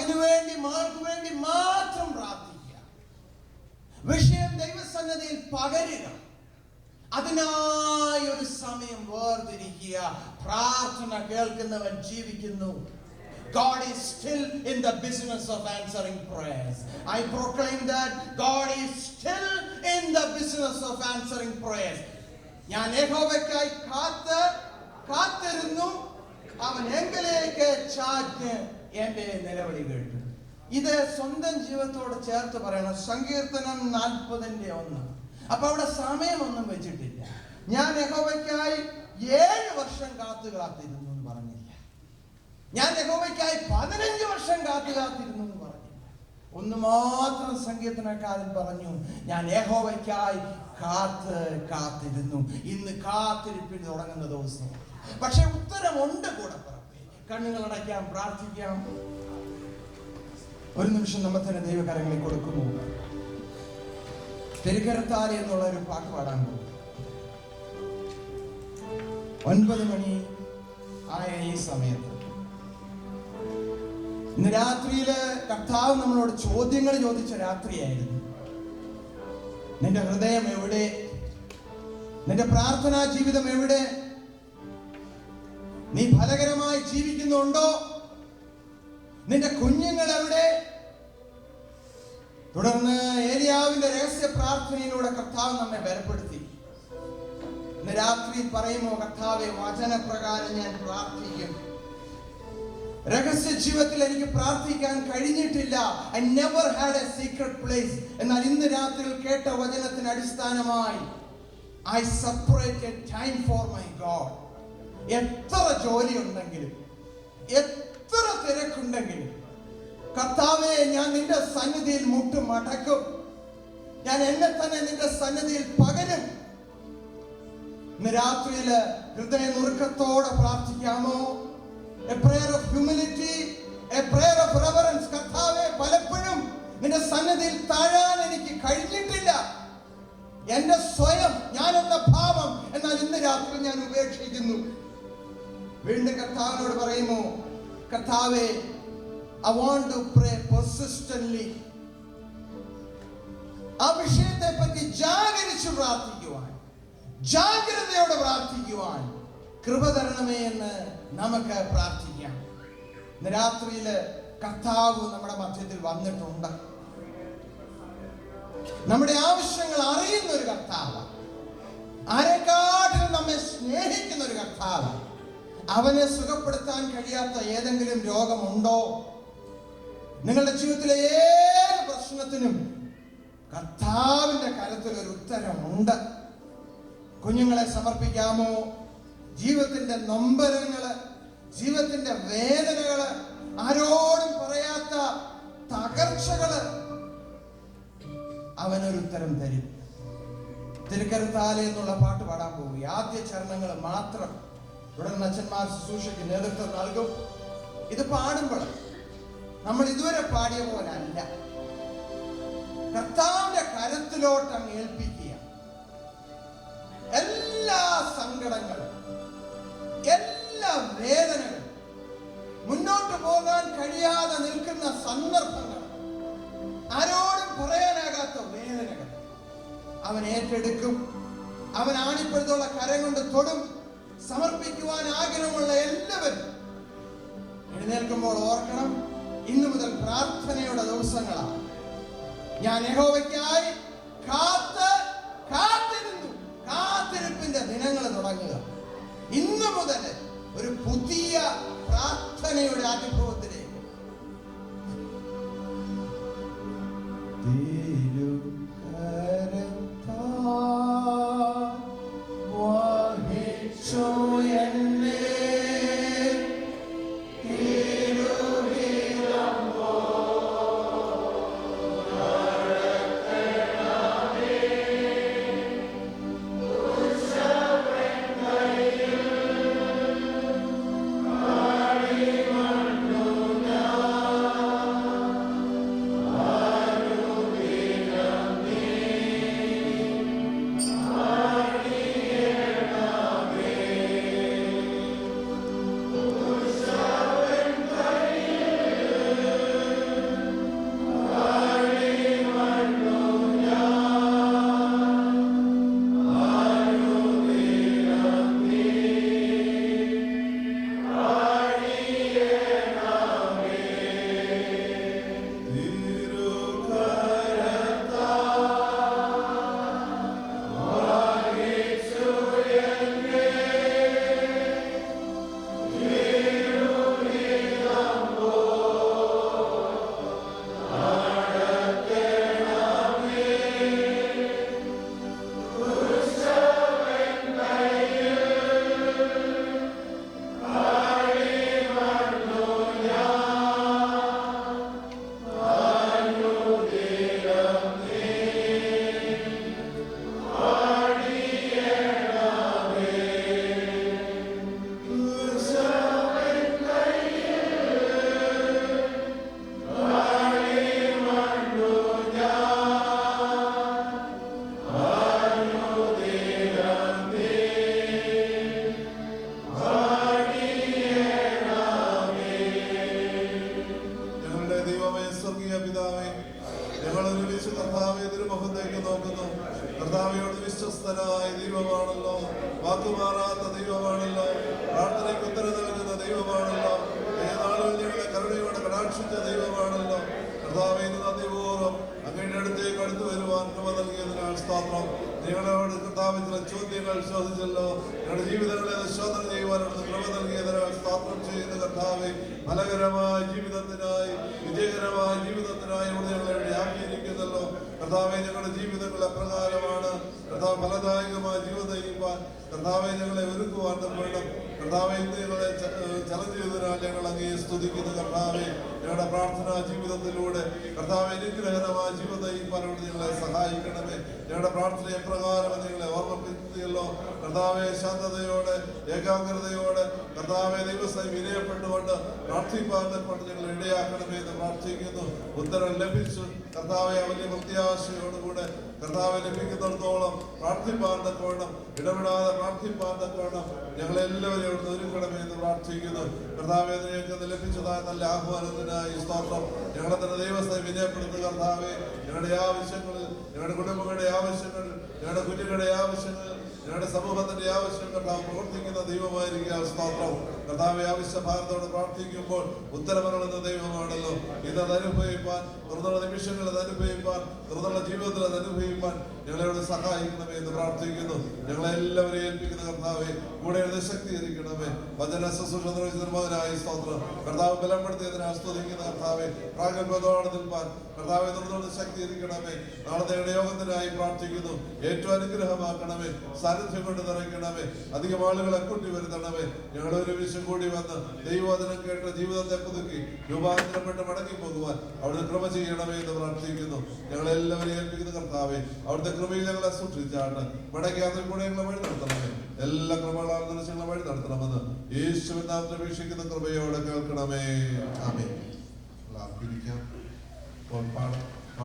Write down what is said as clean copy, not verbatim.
അതിനുവേണ്ടി വേണ്ടി മാത്രം പ്രാർത്ഥിക്കുക. വിഷയം ദൈവസന്നിധിയിൽ പകരുക. അതിനായി ഒരു സമയം വേർതിരിക്കുക. പ്രാർത്ഥന കേൾക്കുന്നവൻ ജീവിക്കുന്നു. God is still in the business of answering prayers. I proclaim that God is still in the business of answering prayers. ഞാൻ യഹോവയ്ക്കായി കാത്തിരുന്നു, അവൻ എങ്കിലേക്ക് ചാഞ്ഞ് എന്റെ നിലവിളി കേട്ടു. ഇത് സ്വന്തം ജീവിതത്തോട് ചേർത്ത് പറയണം. സങ്കീർത്തനം 40:1. അപ്പൊ അവിടെ സമയമൊന്നും വെച്ചിട്ടില്ല. ഞാൻ യഹോവയ്ക്കായി 7 വർഷം കാത്തിരുന്നു എന്ന് പറഞ്ഞില്ല. ഞാൻ യഹോവയ്ക്കായി 15 വർഷം കാത്തിരുന്നു എന്ന് പറഞ്ഞില്ല. ഒന്ന് മാത്രം സങ്കീർത്തനക്കാരൻ പറഞ്ഞു, ഞാൻ യഹോവയ്ക്കായി കാത്തിരുന്നു. ഇന്ന് കാത്തിരിപ്പിന് തുടങ്ങുന്ന ദിവസം. പക്ഷെ ഉത്തരമുണ്ട് കൂടെ പുറമെ. കണ്ണുകൾ അടയ്ക്കാം, പ്രാർത്ഥിക്കാം. ഒരു നിമിഷം നമ്മൾ തന്നെ ദൈവകരങ്ങളിൽ കൊടുക്കുന്നു. തിരുക്കരത്താലി എന്നുള്ള ഒരു പാട്ട് പാടാൻ പോകും. 9 മണി ആയ ഈ സമയത്ത് ഇന്ന് രാത്രിയില് കർത്താവ് നമ്മളോട് ചോദ്യങ്ങൾ ചോദിച്ച രാത്രിയായിരുന്നു. നിന്റെ ഹൃദയം എവിടെ? നിന്റെ പ്രാർത്ഥനാ ജീവിതം എവിടെ? നീ ഫലകരമായി ജീവിക്കുന്നുണ്ടോ? നിന്റെ കുഞ്ഞുങ്ങൾ എവിടെ? തുടർന്ന് ഏലിയാവിന്റെ രഹസ്യ പ്രാർത്ഥനയിലൂടെ കർത്താവ് നമ്മെ ബലപ്പെടുത്തി. ഇന്ന് രാത്രി പറയുമോ, കർത്താവേ, വചനപ്രകാരം ഞാൻ പ്രാർത്ഥിക്കും. രഹസ്യ ജീവിതത്തിൽ എനിക്ക് പ്രാർത്ഥിക്കാൻ കഴിഞ്ഞിട്ടില്ല. I never had a secret place. എന്നാൽ ഇന്ന് രാത്രി കേട്ട വചനത്തിന് അടിസ്ഥാനമായി I separated time for my God. എത്ര ജോലി ഉണ്ടെങ്കിലും, എത്ര തിരക്കുണ്ടെങ്കിലും, കർത്താവേ, ഞാൻ നിന്റെ സന്നിധിയിൽ മുട്ടുമടക്കും. ഞാൻ എന്നെ തന്നെ നിന്റെ സന്നിധിയിൽ പകരും. ഇന്ന് രാത്രിയില് ഹൃദയ നുറുക്കത്തോടെ പ്രാർത്ഥിക്കാമോ? A prayer of humility, a prayer of reverence. കർത്താവേ, പലപ്പോഴും നിന്റെ സന്നിധിയിൽ താഴാൻ എനിക്ക് കഴിഞ്ഞിട്ടില്ല. എന്റെ സ്വയം, ഞാൻ എന്ന ഭാവം, എന്നാൽ ഇന്ന് രാത്രി ഞാൻ ഉപേക്ഷിക്കുന്നു. വീണ്ടും കർത്താവിനോട് പറയുമോ, കർത്താവേ, I want to pray persistently. ആ വിഷയത്തെ പറ്റി ജാഗരിച്ചു പ്രാർത്ഥിക്കുവാൻ, ജാഗ്രതയോടെ പ്രാർത്ഥിക്കുവാൻ കൃപ തരണമേ എന്ന് നമുക്ക് പ്രാർത്ഥിക്കാം. ഇന്ന് രാത്രിയില് കർത്താവ് നമ്മുടെ മധ്യത്തിൽ വന്നിട്ടുണ്ട്. നമ്മുടെ ആവശ്യങ്ങൾ അറിയുന്ന ഒരു കർത്താവ്, ആരെക്കാട്ടിലും നമ്മെ സ്നേഹിക്കുന്ന ഒരു കർത്താവ്. അവനെ സുഖപ്പെടുത്താൻ കഴിയാത്ത ഏതെങ്കിലും രോഗമുണ്ടോ? നിങ്ങളുടെ ജീവിതത്തിലെ ഏത് പ്രശ്നത്തിനും കർത്താവിന്റെ കരത്തിൽ ഒരു ഉത്തരമുണ്ട്. കുഞ്ഞുങ്ങളെ സമർപ്പിക്കാമോ? ജീവിതത്തിന്റെ നൊമ്പരങ്ങള്, ജീവിതത്തിന്റെ വേദനകള്, ആരോടും പറയാത്ത തകർച്ചകള്, അവനൊരു ഉത്തരം തരും. തിരുക്കരത്താലെ എന്നുള്ള പാട്ട് പാടാൻ പോകും. ആദ്യ ചരണങ്ങൾ മാത്രം. തുടർന്ന് അച്ഛന്മാർ ശുശ്രൂഷയ്ക്ക് നേതൃത്വം നൽകും. ഇത് പാടുമ്പോൾ നമ്മൾ ഇതുവരെ പാടിയ പോലെ അല്ല, കർത്താവിന്റെ കരത്തിലോട്ട് അങ്ങ് ഏൽപ്പിക്കുക. എല്ലാ സങ്കടങ്ങളും, എല്ലാ വേദനകളും, മുന്നോട്ട് പോകാൻ കഴിയാതെ നിൽക്കുന്ന സന്ദർഭങ്ങൾ, ആരോടും പറയാനാകാത്ത വേദനകൾ അവൻ ഏറ്റെടുക്കും. അവൻ ആണിപ്പഴുതുള്ള കരം കൊണ്ട് തൊടും. സമർപ്പിക്കുവാൻ ആഗ്രഹമുള്ള എല്ലാവരും എഴുന്നേൽക്കുമ്പോൾ ഓർക്കണം, ഇന്നു മുതൽ പ്രാർത്ഥനയുടെ ദിവസങ്ങളാണ്. ഞാൻ യഹോവയ്ക്കായി കാത്തിരുന്നു. കാത്തിരിപ്പിന്റെ ദിനങ്ങൾ തുടങ്ങുക. ഇന്നു മുതൽ ഒരു പുതിയ പ്രാർത്ഥനയുടെ അനുഭവത്തിലേക്ക്. സ്വർഗീയ പിതാവേ, ഞങ്ങൾ ഒരുമിച്ച് കർത്താവേ തിരുമുഖത്തേക്ക് നോക്കുന്നു. കർത്താവയോട് വിശ്വസ്തനായ ദൈവമാണല്ലോ, വാക്കുമാറാത്ത ദൈവമാണല്ലോ, പ്രാർത്ഥനയ്ക്ക് ഉത്തരം നൽകുന്ന ദൈവമാണല്ലോ, ഏതാളുകൾ ഞങ്ങളെ കരുണയോടെ കടാക്ഷിച്ച ദൈവമാണല്ലോ. കർത്താവേ, നന്ദിപൂർവ്വം അങ്ങയുടെ അടുത്തേക്ക് അടുത്തു വരുവാൻ കൃപ നൽകിയതിനാൽ സ്തോത്രം. ഞങ്ങളോട് കർത്താവ് ചില ചോദ്യങ്ങൾ ചോദിച്ചല്ലോ, ഞങ്ങളുടെ ജീവിതങ്ങളെ ശോധന ചെയ്യുവാനുള്ള കൃപ നൽകിയതിനാൽ സ്തോത്രം ചെയ്യുന്ന കർത്താവെ, ഫലകരമായ ജീവിതത്തിനായി, വിജയകരമായ ജീവിതത്തിനായി ഇവിടെ ഞങ്ങളെ ആക്കിയിരിക്കുന്നല്ലോ. കർത്താവെ, ഞങ്ങളുടെ ജീവിതങ്ങൾ എപ്രകാരമാണ് കർത്താവ് ഫലദായകമായ ജീവിതം നയിക്കുവാൻ കർത്താവെ ഞങ്ങളെ ഒരുക്കുവാൻ വേണം. കർത്താവെ, ഇന്ന് ഞങ്ങളെ ചലഞ്ച് ചെയ്തതിനാൽ ഞങ്ങൾ അങ്ങയെ സ്തുതിക്കുന്നു. കർത്താവെ, ഞങ്ങളുടെ പ്രാർത്ഥനാ ജീവിതത്തിലൂടെ കർത്താവെ അനുഗ്രഹകരമായ ജീവിതം നയിക്കുവാനോട് ഞങ്ങളെ സഹായിക്കണമേ. ഞങ്ങളുടെ പ്രാർത്ഥന എപ്രകാരം ഞങ്ങളെ ഓർമ്മിപ്പിക്കുകയല്ലോ. കർത്താവെ, ശാന്തതയോടെ ഏകാഗ്രതയോടെ കർത്താവെ ദൈവസ്ഥ വിനയപ്പെട്ടുകൊണ്ട് പ്രാർത്ഥിപ്പാൻ കൊണ്ട് ഞങ്ങൾ ഇടയാക്കണമേ എന്ന് പ്രാർത്ഥിക്കുന്നു. ഉത്തരം ലഭിച്ചു കർത്താവെ, വലിയ പ്രത്യാശയോടുകൂടെ കർത്താവെ ലഭിക്കുന്നിടത്തോളം പ്രാർത്ഥിപ്പാൻ തക്കോണം, ഇടപെടാതെ പ്രാർത്ഥിപ്പാൻ തക്കോണം ഞങ്ങളെല്ലാവരും അവിടുന്ന് ഒരുക്കണമേ എന്ന് പ്രാർത്ഥിക്കുന്നു. കർത്താവെ, ഞങ്ങൾക്ക് ലഭിച്ചതായ നല്ല ആഹ്വാനത്തിനായി സ്തോത്രം. ഞങ്ങളെ തന്നെ ദൈവസ്ഥ വിനയപ്പെടുത്തുക കർത്താവെ. ഞങ്ങളുടെ ആവശ്യങ്ങളിൽ, ഞങ്ങളുടെ കുടുംബങ്ങളുടെ ആവശ്യങ്ങൾ, ഞങ്ങളുടെ കുഞ്ഞുങ്ങളുടെ ആവശ്യങ്ങൾ, ഞങ്ങളുടെ സമൂഹത്തിന്റെ ആവശ്യം കർത്താവ് പ്രവർത്തിക്കുന്ന ദൈവമായിരിക്കുക സ്തോത്രം. കർത്താവെ, ആവശ്യഭാരത്തോടെ പ്രാർത്ഥിക്കുമ്പോൾ ഉത്തരമരുളുന്ന ദൈവമാണല്ലോ. ഇന്നത് അനുഭവിപ്പാൻ, തുറന്നുള്ള നിമിഷങ്ങൾ അത് അനുഭവിപ്പാൻ, തുറന്നുള്ള ജീവിതത്തിൽ അത് അനുഭവിപ്പാൻ ഞങ്ങളോട് സഹായിക്കണമേ എന്ന് പ്രാർത്ഥിക്കുന്നു. ഞങ്ങളെല്ലാവരെയും ഏൽപ്പിക്കുന്ന കർത്താവെ, കൂടെ ശക്തീകരിക്കണമേ. വചന ശുശ്രൂഷ നിർമ്മാതായ സ്തോത്രം. കർത്താവ് ബലപ്പെടുത്തിയതിനെ ആസ്വദിക്കുന്ന കർത്താവെ, പ്രാഗൽഭ്യത്തോടെ നിൽപ്പാൻ കർത്താവെ തുറന്നുള്ള ശക്തീകരിക്കണമേ. നാളെ ഞങ്ങളുടെ യോഗത്തിനായി പ്രാർത്ഥിക്കുന്നു. ഏറ്റവും അനുഗ്രഹമാക്കണമേ, സാന്നിധ്യം കൊണ്ട് നിറയ്ക്കണമേ. അധികം ആളുകളെ കൂട്ടി വരുത്തണമേ. ഞങ്ങൾ ഒരുമിച്ച് കൂടി വന്ന് ദൈവവചനം കേട്ട ജീവിതത്തെ പുതുക്കി രൂപാന്തരപ്പെട്ട് മടങ്ങി പോകുവാൻ അവിടുത്തെ കൃപ ചെയ്യണമേ എന്ന് പ്രാർത്ഥിക്കുന്നു. ഞങ്ങളെല്ലാവരെയും ഏൽപ്പിക്കുന്ന കർത്താവെ, അവിടുത്തെ കൃപയിൽ ഞങ്ങളെ സൂക്ഷിച്ചാണ് മടക്കാതെ കൂടെ ഞങ്ങളെ വഴി നടത്തണമേ. എല്ലാ കൃപകളാൽ ഞങ്ങളെ വഴി നടത്തണമെന്ന് യേശുവിൻ നാമത്തിൽ അപേക്ഷിക്കുന്ന കൃപയോടെ കേൾക്കണമേ. ആമേൻ. പാടാം.